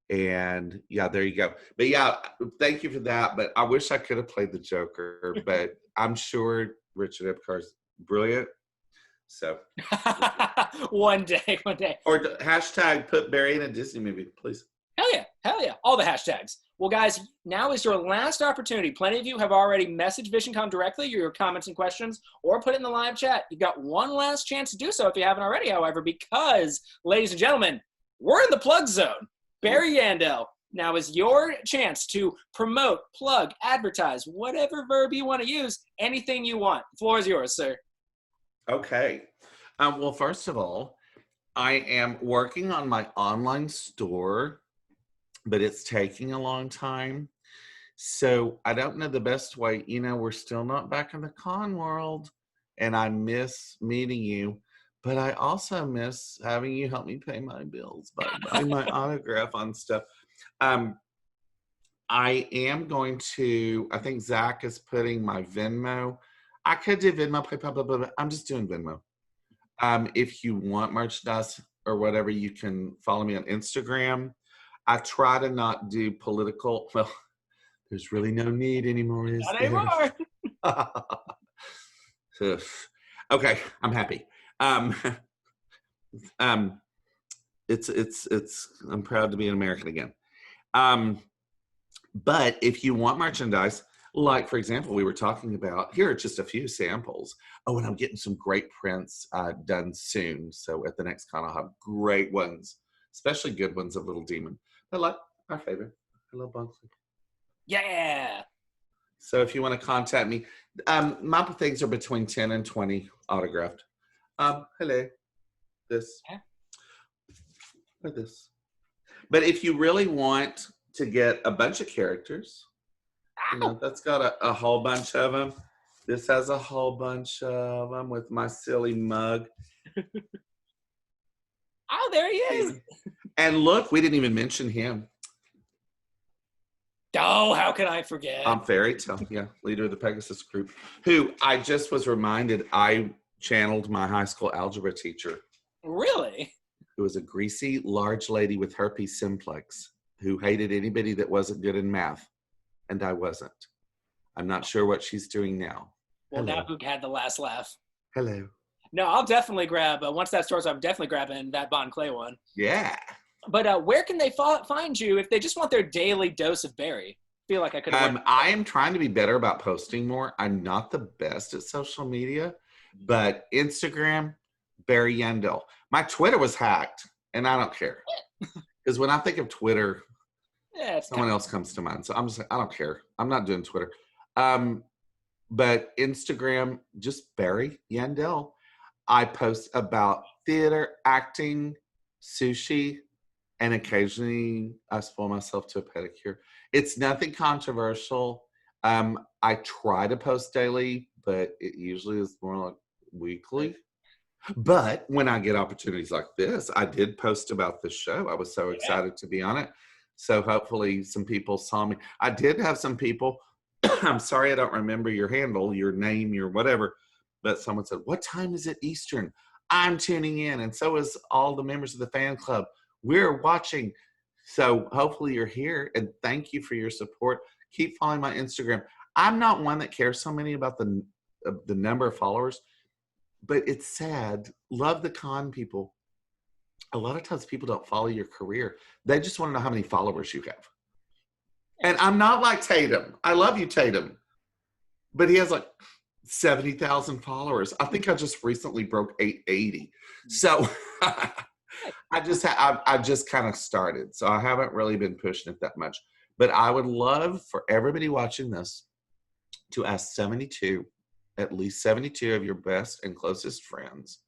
S2: And yeah, there you go. But yeah, thank you for that. But I wish I could have played the Joker, but I'm sure Richard Epcar's brilliant. So
S1: one day.
S2: Or hashtag put Barry in a Disney movie, please.
S1: Hell yeah. All the hashtags. Well, guys, now is your last opportunity. Plenty of you have already messaged Visioncon directly, your comments and questions, or put it in the live chat. You've got one last chance to do so if you haven't already, however, because, ladies and gentlemen, we're in the plug zone. Barry Yandell, now is your chance to promote, plug, advertise, whatever verb you want to use, anything you want. The floor is yours, sir.
S2: Okay. Well, first of all, I am working on my online store, but it's taking a long time. So I don't know the best way. You know, we're still not back in the con world, and I miss meeting you. But I also miss having you help me pay my bills by buying my autograph on stuff. I am going to, I think Zach is putting my Venmo. I could do Venmo, PayPal, but I'm just doing Venmo. If you want merchandise or whatever, you can follow me on Instagram. I try to not do political. Well, there's really no need anymore, is
S1: Not
S2: there?
S1: anymore.
S2: Okay, I'm happy. It's I'm proud to be an American again. But if you want merchandise, like for example, we were talking about, here are just a few samples. Oh, and I'm getting some great prints done soon. So at the next con, I'll have great ones, especially good ones of Little Demon. I like my favorite, Hello Bunkley.
S1: Yeah.
S2: So if you want to contact me, my things are between 10 and 20 autographed. Hello. This.
S1: Yeah.
S2: Or this. But if you really want to get a bunch of characters, you know, that's got a whole bunch of them. This has a whole bunch of them with my silly mug.
S1: Oh, there he is.
S2: And look, we didn't even mention him.
S1: Oh, how can I forget?
S2: Fairy Tale, yeah, leader of the Pegasus group, who I just was reminded I channeled my high school algebra teacher.
S1: Really?
S2: Who was a greasy, large lady with herpes simplex who hated anybody that wasn't good in math. And I wasn't. I'm not sure what she's doing now.
S1: Well,
S2: Hello.
S1: now who had the last laugh?
S2: Hello.
S1: No, I'll definitely grab, once that starts, I'm definitely grabbing that Bon Clay one.
S2: Yeah.
S1: But where can they find you if they just want their daily dose of Barry? I feel like I could have.
S2: I am trying to be better about posting more. I'm not the best at social media, but Instagram, Barry Yandell. My Twitter was hacked, and I don't care. Because when I think of Twitter, someone else comes to mind. So I'm just like, I don't care. I'm not doing Twitter. But Instagram, just Barry Yandell. I post about theater, acting, sushi, and occasionally I spoil myself to a pedicure. It's nothing controversial. I try to post daily, but it usually is more like weekly. But when I get opportunities like this, I did post about this show. I was so excited to be on it. So hopefully some people saw me. I did have some people, I'm sorry I don't remember your handle, your name, your whatever, but someone said, what time is it Eastern? I'm tuning in, and so is all the members of the fan club. We're watching. So hopefully you're here, and thank you for your support. Keep following my Instagram. I'm not one that cares so many about the number of followers, but it's sad. Love the con people. A lot of times people don't follow your career. They just want to know how many followers you have. And I'm not like Tatum. I love you, Tatum. But he has like 70,000 followers. I think I just recently broke 880. So I just kind of started. So I haven't really been pushing it that much. But I would love for everybody watching this to ask at least 72 of your best and closest friends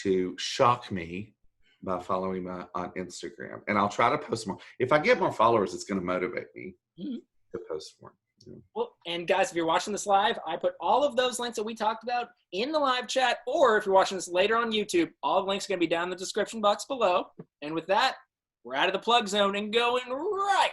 S2: to shock me by following me on Instagram. And I'll try to post more. If I get more followers, it's going to motivate me to post more. Yeah.
S1: Well, and guys, if you're watching this live, I put all of those links that we talked about in the live chat, or if you're watching this later on YouTube, all the links are going to be down in the description box below. And with that, we're out of the plug zone and going right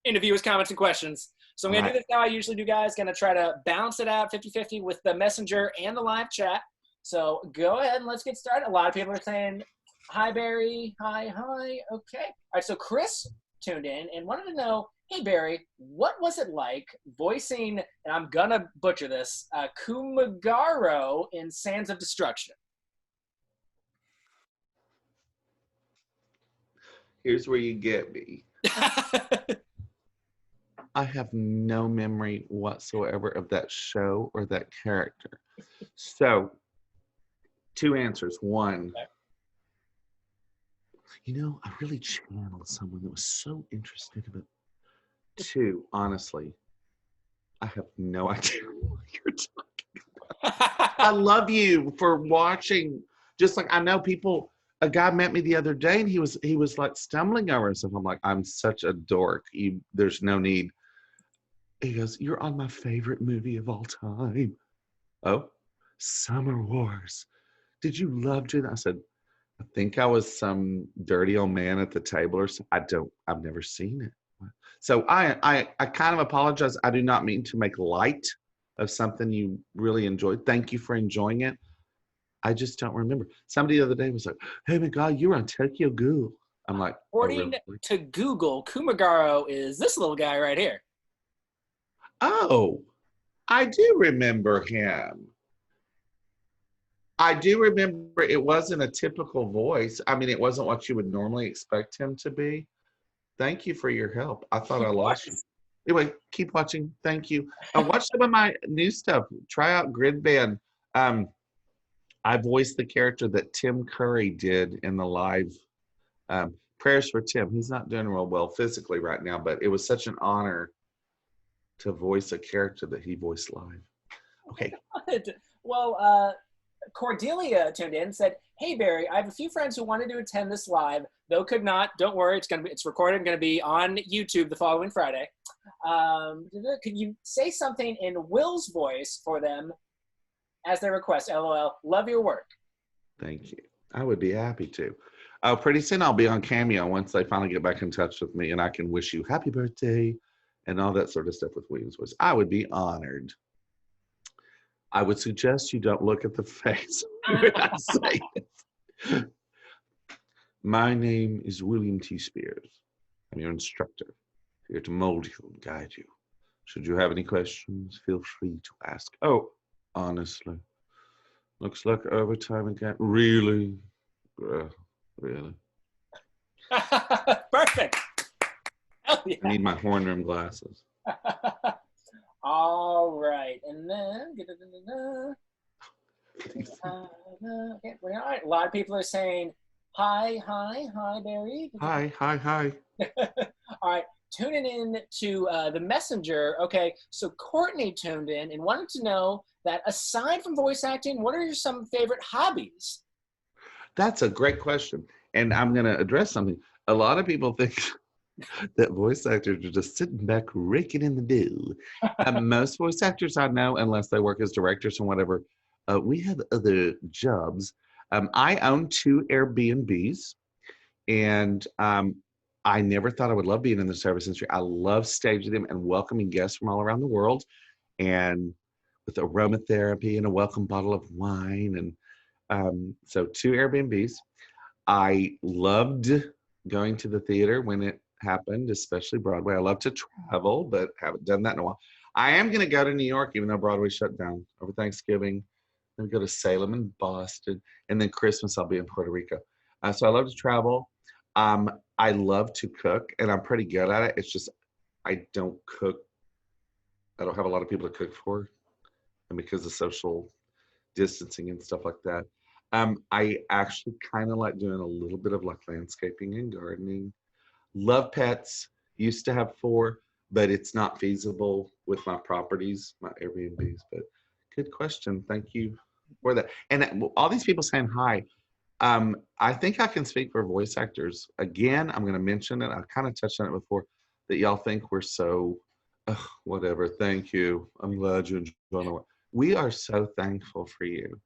S1: into viewers' comments and questions. So I'm going to do this how I usually do, guys. Going to try to balance it out 50-50 with the messenger and the live chat. So go ahead and let's get started. A lot of people are saying, hi, Barry. Hi. Okay. All right, so Chris tuned in and wanted to know, hey, Barry, what was it like voicing, and I'm going to butcher this, Kumagaro in Sands of Destruction?
S2: Here's where you get me. I have no memory whatsoever of that show or that character. So, two answers. One, I really channeled someone that was so interested in it. Two, honestly, I have no idea what you're talking about. I love you for watching. Just like I know people, a guy met me the other day and he was like stumbling over stuff. I'm like, I'm such a dork. There's no need. He goes, you're on my favorite movie of all time. Oh, Summer Wars. Did you love it? I said, I think I was some dirty old man at the table or something. I've never seen it. So I kind of apologize. I do not mean to make light of something you really enjoyed. Thank you for enjoying it. I just don't remember. Somebody the other day was like, hey, my God, you were on Tokyo Ghoul. I'm like,
S1: according to Google, Kumagaro is this little guy right here.
S2: Oh, I do remember him. I do remember it wasn't a typical voice. I mean, it wasn't what you would normally expect him to be. Thank you for your help. I thought I lost you. Anyway, keep watching. Thank you. Watch some of my new stuff. Try out Grid Band. I voiced the character that Tim Curry did in the live Prayers for Tim. He's not doing real well physically right now, but it was such an honor to voice a character that he voiced live. Okay.
S1: Well, Cordelia tuned in and said, hey, Barry, I have a few friends who wanted to attend this live, though could not. Don't worry, it's recorded and going to be on YouTube the following Friday. Could you say something in Will's voice for them as their request? LOL. Love your work.
S2: Thank you. I would be happy to. Pretty soon I'll be on Cameo once they finally get back in touch with me and I can wish you happy birthday and all that sort of stuff with William's voice. I would be honored. I would suggest you don't look at the face when I say it. My name is William T. Spears. I'm your instructor, here to mold you and guide you. Should you have any questions, feel free to ask. Oh, honestly, looks like overtime again. Really? Really?
S1: Perfect. Hell yeah.
S2: I need my horn rim glasses.
S1: All right, and then okay, all right. A lot of people are saying hi, Barry.
S2: Hi.
S1: All right, tuning in to the messenger. Okay, so Courtney tuned in and wanted to know that aside from voice acting, what are your some favorite hobbies?
S2: That's a great question, and I'm going to address something. A lot of people think that voice actors are just sitting back raking in the dough. Most voice actors I know, unless they work as directors and whatever, we have other jobs. I own 2 Airbnbs, and I never thought I would love being in the service industry. I love staging them and welcoming guests from all around the world, and with aromatherapy and a welcome bottle of wine. And so 2 Airbnbs. I loved going to the theater when it happened, especially Broadway. I love to travel, but haven't done that in a while. I am going to go to New York, even though Broadway shut down over Thanksgiving. Then go to Salem and Boston, and then Christmas I'll be in Puerto Rico. So I love to travel. I love to cook, and I'm pretty good at it. It's just I don't cook. I don't have a lot of people to cook for, and because of social distancing and stuff like that. I actually kind of like doing a little bit of like landscaping and gardening. Love pets. Used to have 4, but it's not feasible with my properties, my Airbnbs. But good question. Thank you for that. And all these people saying hi. I think I can speak for voice actors. Again, I'm going to mention it. I kind of touched on it before, that y'all think we're so, whatever. Thank you. I'm glad you enjoyed it. We are so thankful for you.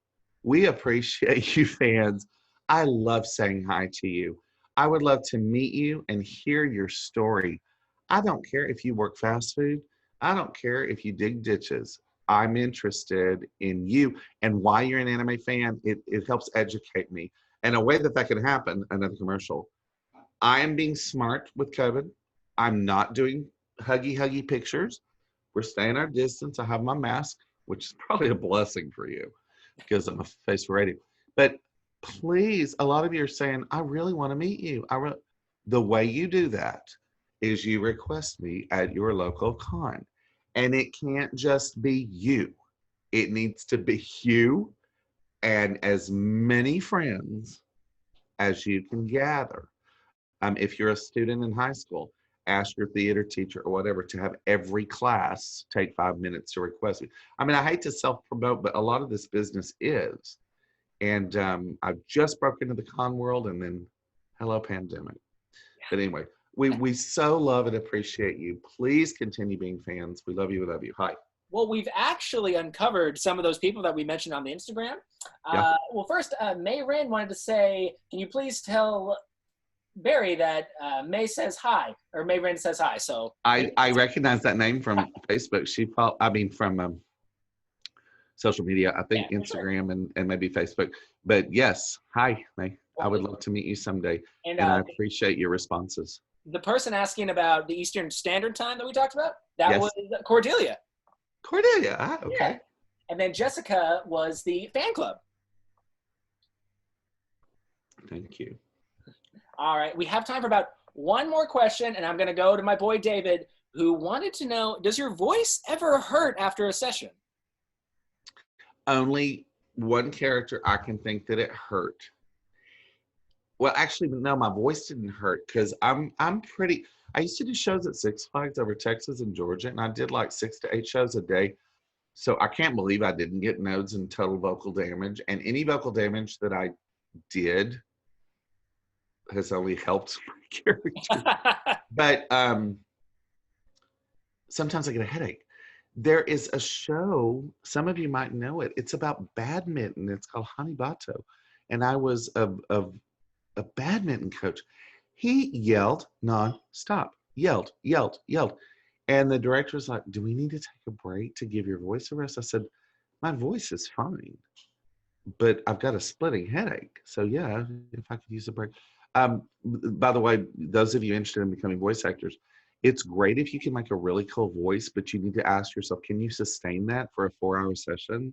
S2: We appreciate you, fans. I love saying hi to you. I would love to meet you and hear your story. I don't care if you work fast food. I don't care if you dig ditches. I'm interested in you and why you're an anime fan. It helps educate me. And a way that that can happen, another commercial. I am being smart with COVID. I'm not doing huggy pictures. We're staying our distance. I have my mask, which is probably a blessing for you because I'm a face for radio. But please, a lot of you are saying, I really want to meet you. The way you do that is you request me at your local con. And it can't just be you. It needs to be you and as many friends as you can gather. If you're a student in high school, ask your theater teacher or whatever to have every class take 5 minutes to request me. I mean, I hate to self-promote, but a lot of this business is. And I've just broken into the con world and then hello pandemic. But anyway, we so love and appreciate you. Please continue being fans. We love you. We love you. Hi.
S1: Well, we've actually uncovered some of those people that we mentioned on the Instagram.
S2: Yeah.
S1: Well, first, May Rand wanted to say, can you please tell Barry that May says hi, or May Rand says hi. So
S2: I recognize that name from Facebook. From social media, I think Instagram and maybe Facebook. But yes, hi, May. I would love to meet you someday. And I appreciate your responses.
S1: The person asking about the Eastern Standard Time that we talked about, that was Cordelia.
S2: Cordelia, okay.
S1: Yeah. And then Jessica was the fan club.
S2: Thank you.
S1: All right, we have time for about one more question, and I'm going to go to my boy David, who wanted to know, does your voice ever hurt after a session?
S2: Only one character I can think that it hurt. Well, actually, no, my voice didn't hurt because I used to do shows at Six Flags over Texas and Georgia, and I did like 6 to 8 shows a day. So I can't believe I didn't get nodes and total vocal damage. And any vocal damage that I did has only helped my character. But sometimes I get a headache. There is a show, some of you might know it. It's about badminton. It's called Hanibato. And I was a badminton coach. He yelled nonstop, yelled. And the director was like, do we need to take a break to give your voice a rest? I said, my voice is fine, but I've got a splitting headache. So yeah, if I could use a break. By the way, those of you interested in becoming voice actors, it's great if you can make a really cool voice, but you need to ask yourself, can you sustain that for a 4-hour session?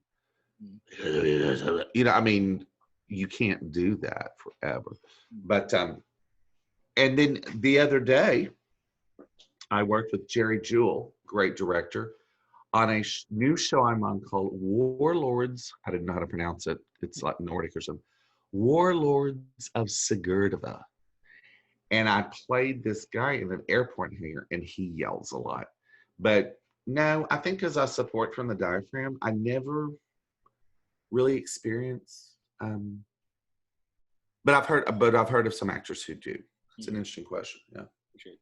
S2: I mean, you can't do that forever. But, and then the other day, I worked with Jerry Jewell, great director, on a new show I'm on called Warlords. I didn't know how to pronounce it. It's like Nordic or something. Warlords of Sigurdva. And I played this guy in an airport hangar, and he yells a lot. But no, I think as I support from the diaphragm, I never really experienced. But I've heard of some actors who do. It's an interesting question. Yeah.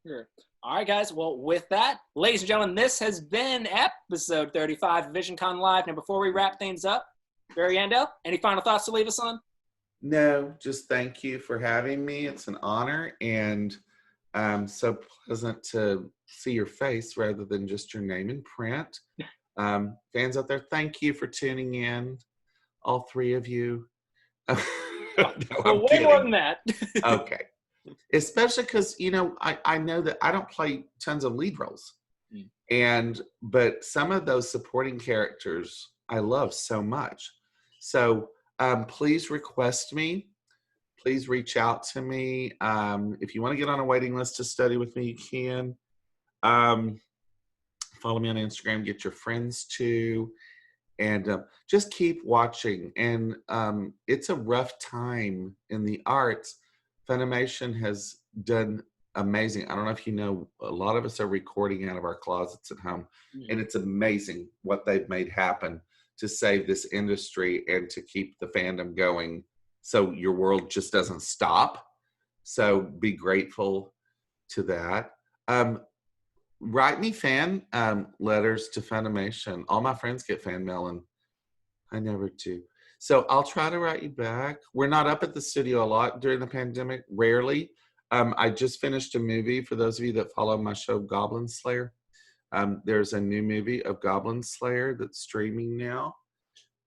S1: Sure. All right, guys. Well, with that, ladies and gentlemen, this has been episode 35 of Visioncon Live. Now, before we wrap things up, Barry Yandell, any final thoughts to leave us on?
S2: No, just thank you for having me. It's an honor, and so pleasant to see your face rather than just your name in print. Fans out there, thank you for tuning in, all 3 of you.
S1: No, way more than that.
S2: Okay. Especially because, I know that I don't play tons of lead roles. But some of those supporting characters I love so much. So please request me. Please reach out to me. If you want to get on a waiting list to study with me, you can. Follow me on Instagram. Get your friends to. And just keep watching. And it's a rough time in the arts. Funimation has done amazing. I don't know if you know, a lot of us are recording out of our closets at home. And it's amazing what they've made happen to save this industry and to keep the fandom going so your world just doesn't stop. So be grateful to that. Write me fan letters to Funimation. All my friends get fan mail and I never do. So I'll try to write you back. We're not up at the studio a lot during the pandemic, rarely. I just finished a movie. For those of you that follow my show, Goblin Slayer, there's a new movie of Goblin Slayer that's streaming now.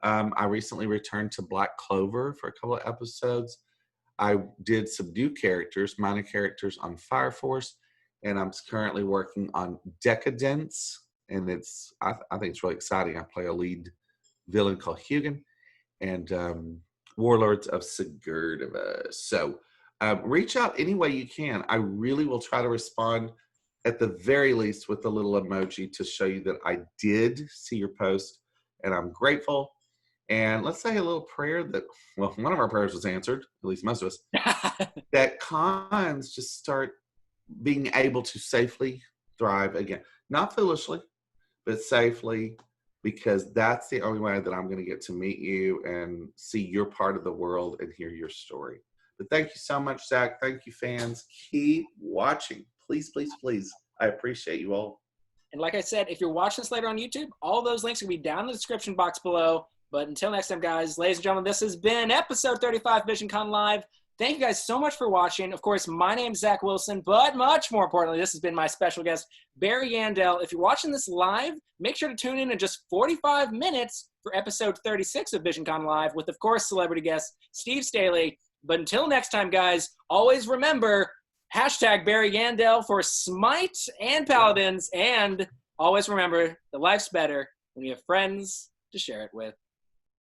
S2: I recently returned to Black Clover for a couple of episodes. I did some new characters, minor characters on Fire Force, and I'm currently working on Decadence, and I think it's really exciting. I play a lead villain called Hugin, and Warlords of Sigurdiva. So reach out any way you can. I really will try to respond at the very least with a little emoji to show you that I did see your post, and I'm grateful. And let's say a little prayer that, well, one of our prayers was answered, at least most of us, that cons just start being able to safely thrive again. Not foolishly, but safely, because that's the only way that I'm going to get to meet you and see your part of the world and hear your story. But thank you so much, Zach. Thank you, fans. Keep watching. Please, please, please. I appreciate you all.
S1: And like I said, if you're watching this later on YouTube, all those links will be down in the description box below. But until next time, guys, ladies and gentlemen, this has been episode 35 Visioncon Live. Thank you guys so much for watching. Of course, my name's Zach Wilson, but much more importantly, this has been my special guest, Barry Yandell. If you're watching this live, make sure to tune in just 45 minutes for episode 36 of Visioncon Live with, of course, celebrity guest Steve Staley. But until next time, guys, always remember, hashtag Barry Yandell for Smite and Paladins, and always remember that life's better when you have friends to share it with.